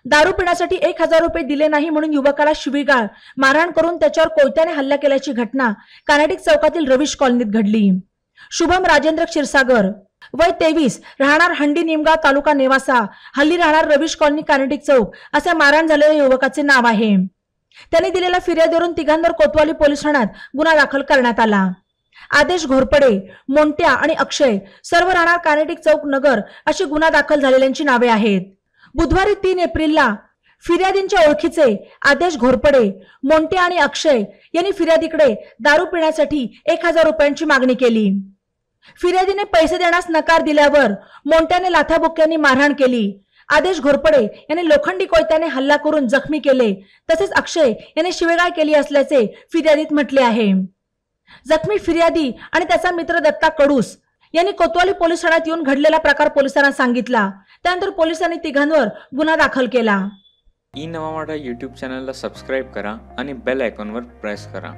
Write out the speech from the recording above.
दारू पिण्यासाठी 1000 रुपये दिले नाही म्हणून युवकाला शिवीगाळ, मारहाण करून त्याच्यावर कोयत्याने हल्ला केल्याची घटना कानेटिक चौकातील रवीश कॉलनीत घडली। शुभम राजेंद्र क्षीरसागर, वय 23, राहणार हंडी निमगाव तालुका नेवासा, हल्ली राहणार रवीश कॉलनी कानेटिक चौक असे मारहाण झालेल्या युवकाचे नाव आहे। त्यांनी दिलेल्या फिर्यादीवरून तिघांवर कोतवाली पोलीस ठाण्यात गुन्हा दाखल करण्यात आला। आदेश घोरपडे, मोंट्या आणि अक्षय सर्व राहणार कानेटिक चौक नगर अशी गुन्हा दाखल झालेल्यांची नावे आहेत। बुधवारी 3 एप्रिलला फिर्यादींच्या ओळखीचे आदेश घोरपडे, मोंट्या आणि अक्षय यांनी फिर्यादीकडे दारू पिण्यासाठी 1000 रुपयांची मागणी केली। फिर्यादीने पैसे देण्यास नकार दिल्यावर मोंट्याने लाथाबुक्क्यांनी मारहाण केली। आदेश घोरपडे यांनी लोखंडी कोयत्याने हल्ला करून जखमी केले, तसेच अक्षय यांनी शिवीगाळ केली असल्याचे फिर्यादीत म्हटले आहे। जखमी फिर्यादी आणि त्याचा मित्र दत्ता कडूस यांनी कोतवाली पोलीस ठाण्यात येऊन घडलेला प्रकार पोलिसांना सांगितला। त्यानंतर पोलिसांनी तिघांवर गुन्हा दाखल केला। ई नवा मराठा यूट्यूब चॅनलला सबस्क्राईब करा आणि बेल आयकॉनवर प्रेस करा।